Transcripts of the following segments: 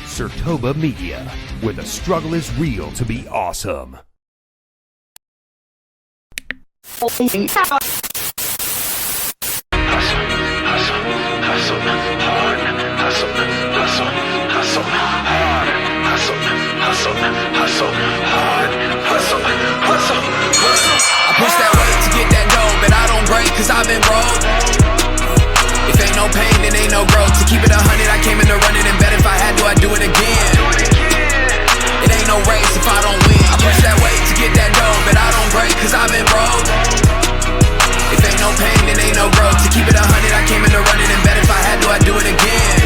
Sertoba Media, where the struggle is real to be awesome. I push that weight to get that dough, but I don't break cause I've been broke. If ain't no pain, then ain't no growth. To keep it 100, I came in to run it and bet if I had to, I'd do it again. It ain't no race if I don't win. I push that weight to get that dough, but I don't break cause I've been broke. If ain't no pain, then ain't no growth. To keep it 100, I came in to run it and bet if I had to, I'd do it again.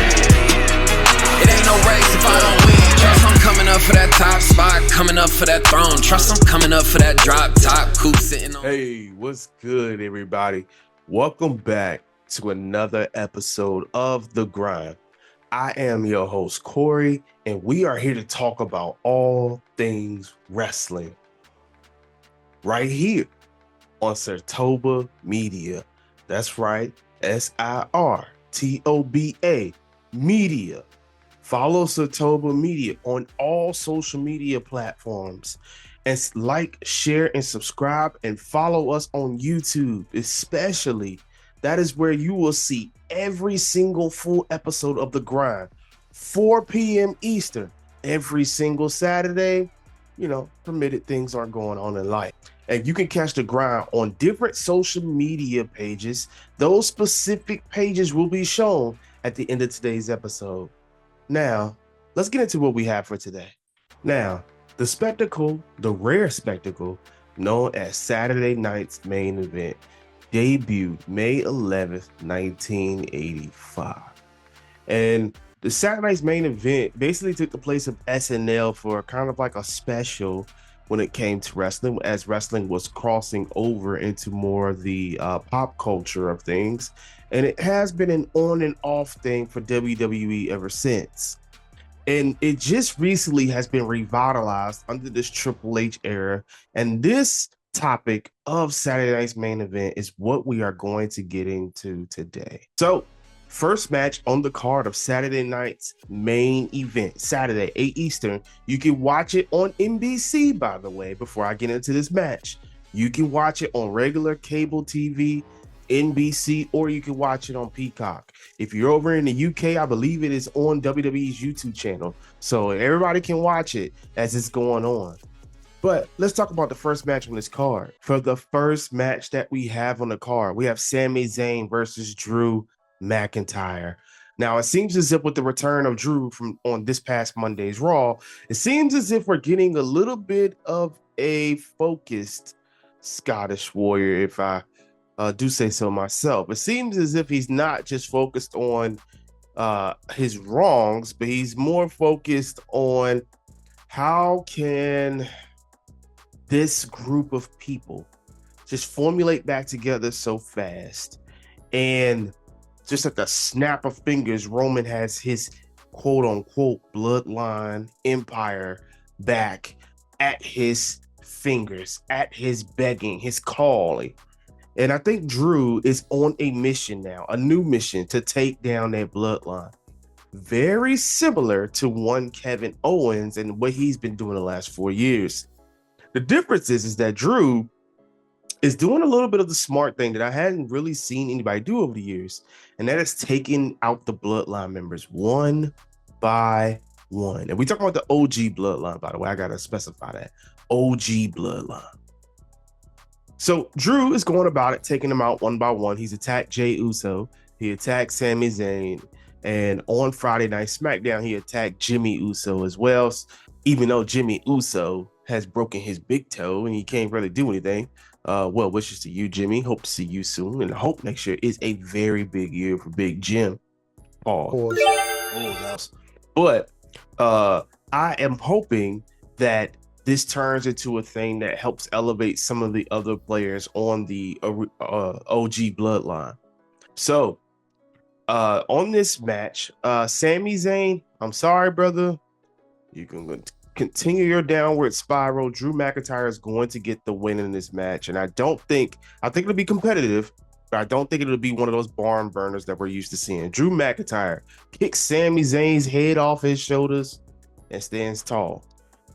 It ain't no race if I don't win. Trust I'm coming up for that top spot, coming up for that throne. Trust I'm coming up for that drop top, coupe sitting on. Hey, what's good, everybody? Welcome back to another episode of The Grind. I am your host, Korrey, and we are here to talk about all things wrestling right here on Sertoba Media. That's right, SIRTOBA Media. Follow Sertoba Media on all social media platforms. And like, share, and subscribe, and follow us on YouTube, especially. That is where you will see every single full episode of The Grind, 4 p.m. Eastern, every single Saturday. You know, permitted things are going on in life. And you can catch The Grind on different social media pages. Those specific pages will be shown at the end of today's episode. Now, let's get into what we have for today. Now, the spectacle, the rare spectacle, known as Saturday Night's Main Event, debuted May 11th, 1985. And the Saturday Night's Main Event basically took the place of SNL for kind of like a special when it came to wrestling, as wrestling was crossing over into more of the pop culture of things. And it has been an on and off thing for WWE ever since. And it just recently has been revitalized under this Triple H era. And this topic of Saturday Night's Main Event is what we are going to get into today. So, first match on the card of Saturday Night's Main Event, Saturday, 8 Eastern. You can watch it on NBC, by the way, before I get into this match. You can watch it on regular cable TV, NBC, or you can watch it on Peacock. If you're over in the UK, I believe it is on WWE's YouTube channel. So everybody can watch it as it's going on. But let's talk about the first match on this card. For the first match that we have on the card, we have Sami Zayn versus Drew McIntyre. Now, it seems as if with the return of Drew from on this past Monday's Raw, it seems as if we're getting a little bit of a focused Scottish warrior, if I do say so myself. It seems as if he's not just focused on his wrongs, but he's more focused on how can this group of people just formulate back together so fast. And just at the snap of fingers, Roman has his quote unquote bloodline empire back at his fingers, at his begging, his calling. And I think Drew is on a mission now, a new mission to take down that bloodline. Very similar to one Kevin Owens and what he's been doing the last 4 years. The difference is that Drew is doing a little bit of the smart thing that I hadn't really seen anybody do over the years. And that is taking out the bloodline members one by one. And we talk about the OG bloodline, by the way. I got to specify that. OG bloodline. So Drew is going about it, taking them out one by one. He's attacked Jey Uso. He attacked Sami Zayn. And on Friday Night SmackDown, he attacked Jimmy Uso as well. Even though Jimmy Uso has broken his big toe and he can't really do anything. Well wishes to you, Jimmy. Hope to see you soon. And I hope next year is a very big year for Big Jim. Pause. But I am hoping that this turns into a thing that helps elevate some of the other players on the OG bloodline. So on this match, Sami Zayn, I'm sorry, brother. You can continue your downward spiral. Drew McIntyre is going to get the win in this match. And I think it'll be competitive, but I don't think it'll be one of those barn burners that we're used to seeing. Drew McIntyre kicks Sami Zayn's head off his shoulders and stands tall.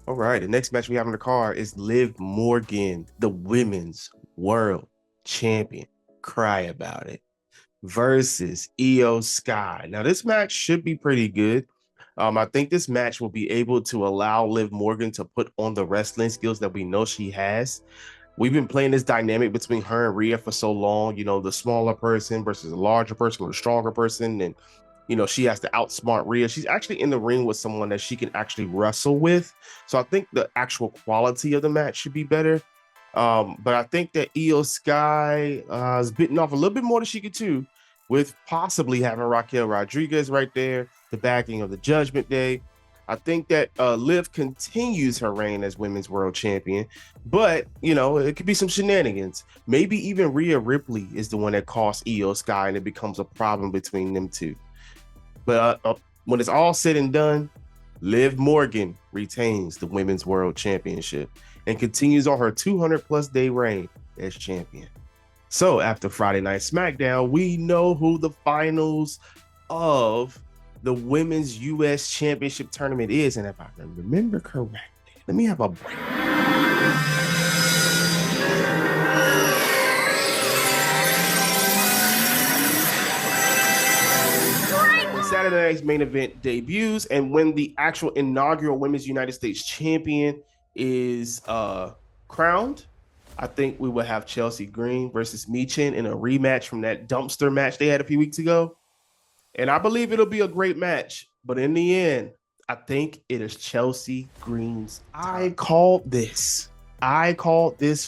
All right, the next match we have on the card is Liv Morgan, the women's world champion. Cry about it. Versus Io Sky. Now, this match should be pretty good. I think this match will be able to allow Liv Morgan to put on the wrestling skills that we know she has. We've been playing this dynamic between her and Rhea for so long, you know, the smaller person versus the larger person or the stronger person. And, you know, she has to outsmart Rhea. She's actually in the ring with someone that she can actually wrestle with. So I think the actual quality of the match should be better. But I think that Io Sky is bitten off a little bit more than she could chew, with possibly having Raquel Rodriguez right there, the backing of the Judgment Day. I think that Liv continues her reign as women's world champion, but, you know, it could be some shenanigans. Maybe even Rhea Ripley is the one that costs Io Sky and it becomes a problem between them two. But when it's all said and done, Liv Morgan retains the women's world championship and continues on her 200-plus day reign as champion. So after Friday Night SmackDown, we know who the finals of the Women's U.S. Championship Tournament is. And if I remember correctly, let me have a break. Saturday night's main event debuts, and when the actual inaugural Women's United States Champion is crowned, I think we will have Chelsea Green versus Michin in a rematch from that dumpster match they had a few weeks ago. And I believe it'll be a great match. But in the end, I think it is Chelsea Green's time. I called this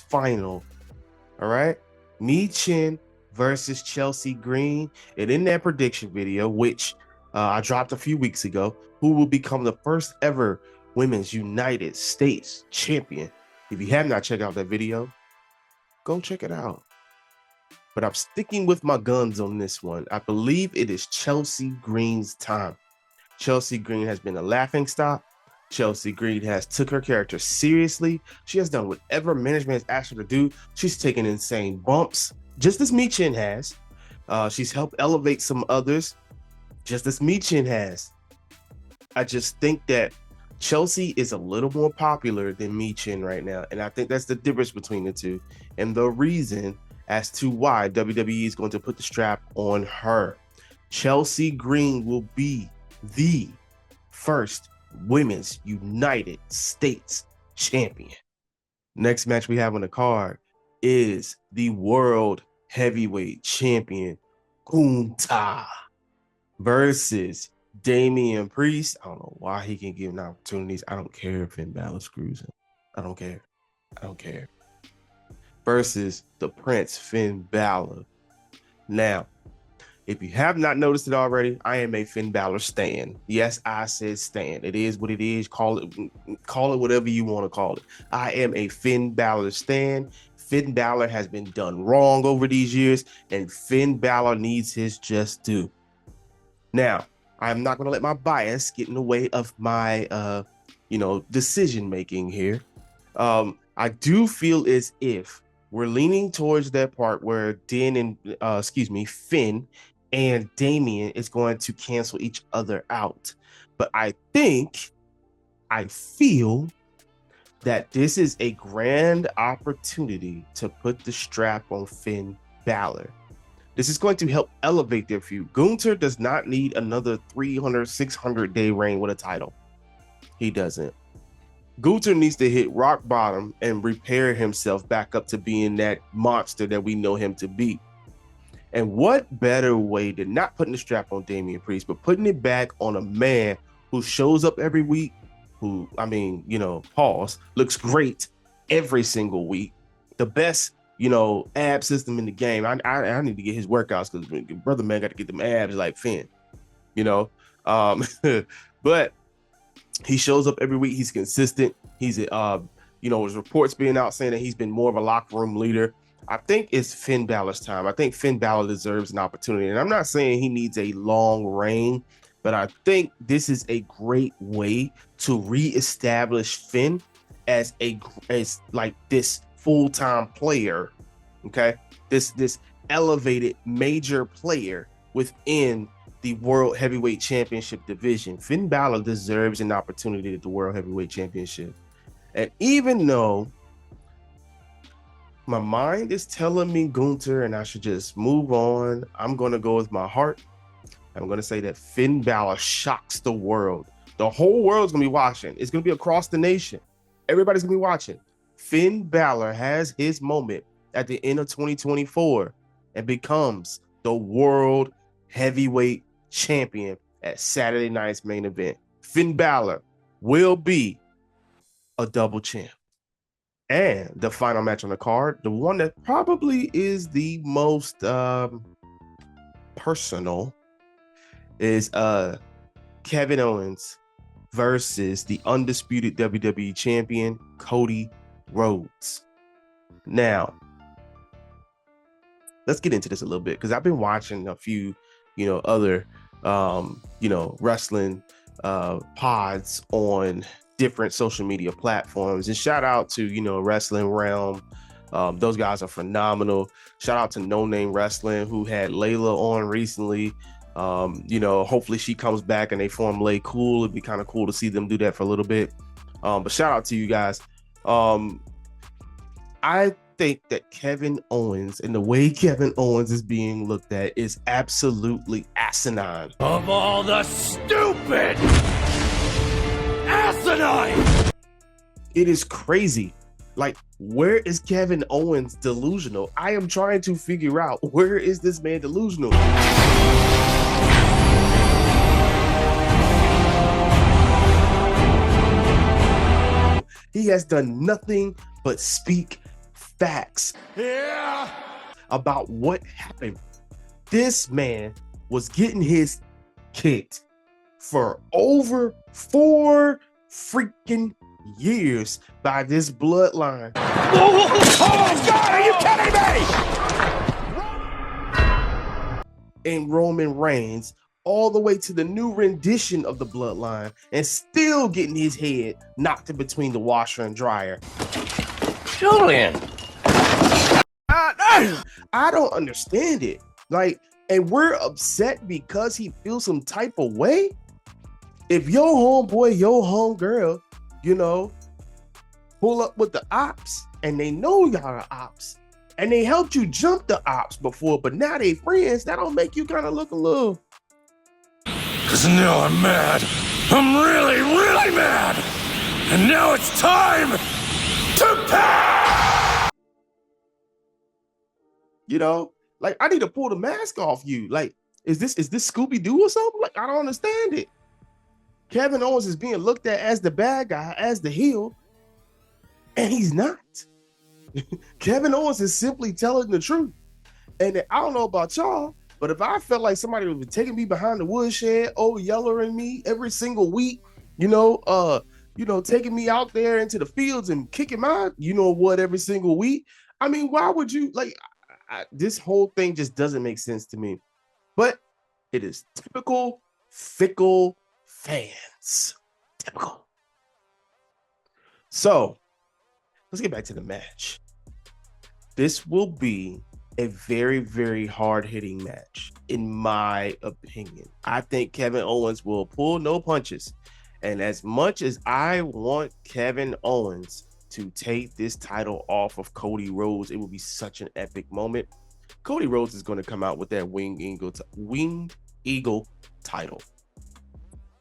final. All right. Michin versus Chelsea Green. And in that prediction video, which I dropped a few weeks ago, who will become the first ever Women's United States champion? If you have not checked out that video, go check it out. But I'm sticking with my guns on this one. I believe it is Chelsea Green's time. Chelsea Green has been a laughingstock. Chelsea Green has took her character seriously. She has done whatever management has asked her to do. She's taken insane bumps, just as Michin has. She's helped elevate some others, just as Michin has. I just think that Chelsea is a little more popular than Michin right now. And I think that's the difference between the two. And the reason as to why WWE is going to put the strap on her. Chelsea Green will be the first Women's United States champion. Next match we have on the card is the World Heavyweight Champion, Gunther, versus Damian Priest. I don't know why he can give him opportunities. I don't care if Finn Balor screws him. I don't care. Versus the Prince, Finn Balor. Now, if you have not noticed it already, I am a Finn Balor stan. Yes, I said stan. It is what it is. Call it whatever you want to call it. I am a Finn Balor stan. Finn Balor has been done wrong over these years, and Finn Balor needs his just due. Now, I'm not going to let my bias get in the way of my, decision making here. I do feel as if we're leaning towards that part where Finn and Damian is going to cancel each other out. But I feel that this is a grand opportunity to put the strap on Finn Balor. This is going to help elevate their feud. Gunther does not need another 300, 600 day reign with a title. He doesn't. Gunther needs to hit rock bottom and repair himself back up to being that monster that we know him to be. And what better way than not putting the strap on Damian Priest, but putting it back on a man who shows up every week, who, looks great every single week. The best, ab system in the game. I need to get his workouts because brother man got to get them abs like Finn, but he shows up every week. He's consistent. He's, his reports being out saying that he's been more of a locker room leader. I think it's Finn Balor's time. I think Finn Balor deserves an opportunity. And I'm not saying he needs a long reign, but I think this is a great way to reestablish Finn as this full-time player. Okay. This elevated major player within the World Heavyweight Championship division. Finn Balor deserves an opportunity at the World Heavyweight Championship. And even though my mind is telling me Gunther and I should just move on, I'm going to go with my heart. I'm going to say that Finn Balor shocks the world. The whole world's going to be watching. It's going to be across the nation. Everybody's going to be watching. Finn Balor has his moment at the end of 2024 and becomes the World Heavyweight Champion at Saturday night's main event. Finn Balor will be a double champ. And the final match on the card, the one that probably is the most personal, is Kevin Owens versus the undisputed WWE champion Cody Rhodes. Now, let's get into this a little bit because I've been watching a few, other, wrestling pods on different social media platforms. And shout out to, Wrestling Realm. Those guys are phenomenal. Shout out to No Name Wrestling, who had Layla on recently. Hopefully she comes back and they form Lay Cool. It'd be kind of cool to see them do that for a little bit. But shout out to you guys. I think that Kevin Owens and the way Kevin Owens is being looked at is absolutely asinine. Of all the stupid asinine! It is crazy. Like, where is Kevin Owens delusional? I am trying to figure out, where is this man delusional? He has done nothing but speak facts about what happened. This man was getting his kicked for over 4 freaking years by this bloodline. Oh God, are you kidding me? And Roman Reigns, all the way to the new rendition of the bloodline, and still getting his head knocked in between the washer and dryer. Julian, I don't understand it. Like, and we're upset because he feels some type of way. If your homeboy, your homegirl, pull up with the ops and they know y'all are ops and they helped you jump the ops before, but now they friends, that don't make you kind of look a little. Cause now I'm mad. I'm really, really mad. And now it's time to pay! Like, I need to pull the mask off you. Like, is this Scooby-Doo or something? Like, I don't understand it. Kevin Owens is being looked at as the bad guy, as the heel, and he's not. Kevin Owens is simply telling the truth. And I don't know about y'all, but if I felt like somebody was taking me behind the woodshed, yelling me every single week, taking me out there into the fields and kicking my, every single week. I mean, why would you this whole thing just doesn't make sense to me. But it is typical fickle fans. Typical. So let's get back to the match. This will be a very, very hard-hitting match, in my opinion. I think Kevin Owens will pull no punches. And as much as I want Kevin Owens to take this title off of Cody Rhodes, it will be such an epic moment. Cody Rhodes is going to come out with that winged eagle title.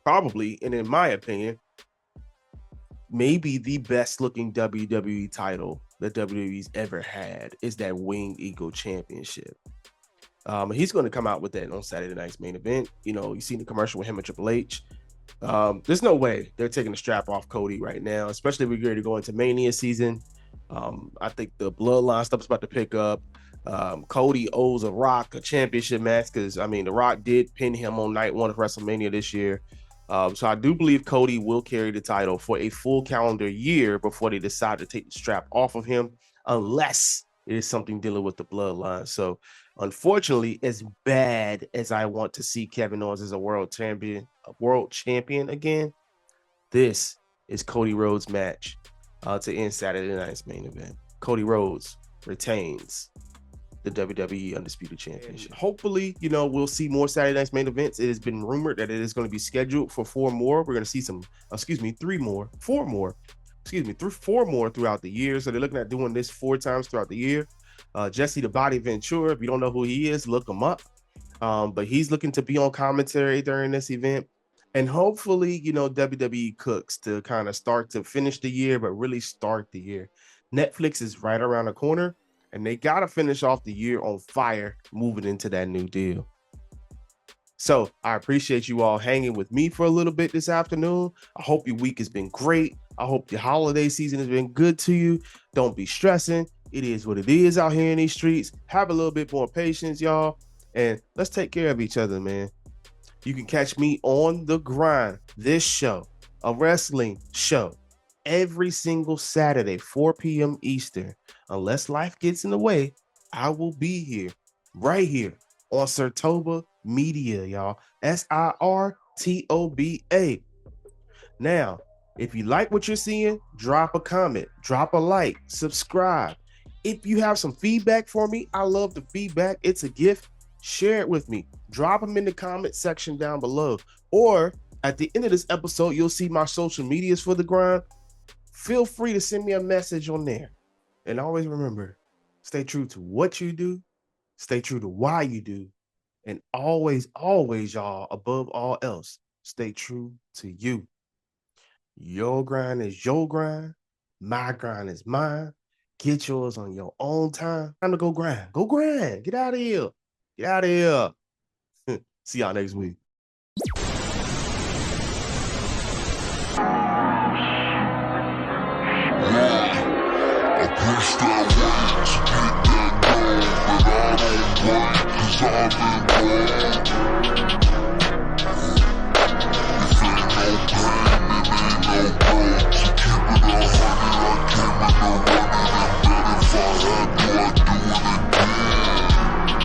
Probably, and in my opinion, maybe the best looking WWE title that WWE's ever had is that Winged Eagle Championship. He's going to come out with that on Saturday night's main event. You seen the commercial with him and Triple H. There's no way they're taking the strap off Cody right now, especially if we're ready to go into Mania season. I think the bloodline stuff is about to pick up. Cody owes a Rock a championship match because, The Rock did pin him on night 1 of WrestleMania this year. So I do believe Cody will carry the title for a full calendar year before they decide to take the strap off of him, unless it is something dealing with the bloodline. So unfortunately, as bad as I want to see Kevin Owens as a world champion again, this is Cody Rhodes' match to end Saturday night's main event. Cody Rhodes retains the WWE Undisputed Championship. And hopefully, you know, we'll see more Saturday Night's Main Events. It has been rumored that it is going to be scheduled for 4 more. We're going to see four more throughout the year. So they're looking at doing this 4 times throughout the year. Jesse the Body Ventura, if you don't know who he is, look him up. But he's looking to be on commentary during this event. And hopefully, you know, WWE cooks to kind of start to finish the year, but really start the year. Netflix is right around the corner, and they got to finish off the year on fire, moving into that new deal. So I appreciate you all hanging with me for a little bit this afternoon. I hope your week has been great. I hope your holiday season has been good to you. Don't be stressing. It is what it is out here in these streets. Have a little bit more patience, y'all. And let's take care of each other, man. You can catch me on The Grind, this show, a wrestling show, every single Saturday, 4 p.m. Eastern. Unless life gets in the way, I will be here, right here on Sirtoba Media, y'all. SIRTOBA. Now, if you like what you're seeing, drop a comment, drop a like, subscribe. If you have some feedback for me, I love the feedback. It's a gift. Share it with me. Drop them in the comment section down below. Or at the end of this episode, you'll see my social medias for The Grind. Feel free to send me a message on there. And always remember, stay true to what you do. Stay true to why you do. And always, always, y'all, above all else, stay true to you. Your grind is your grind. My grind is mine. Get yours on your own time. Time to go grind. Go grind. Get out of here. Get out of here. See y'all next week. I push that weight to get that goal, but I don't break 'cause I've been wrong.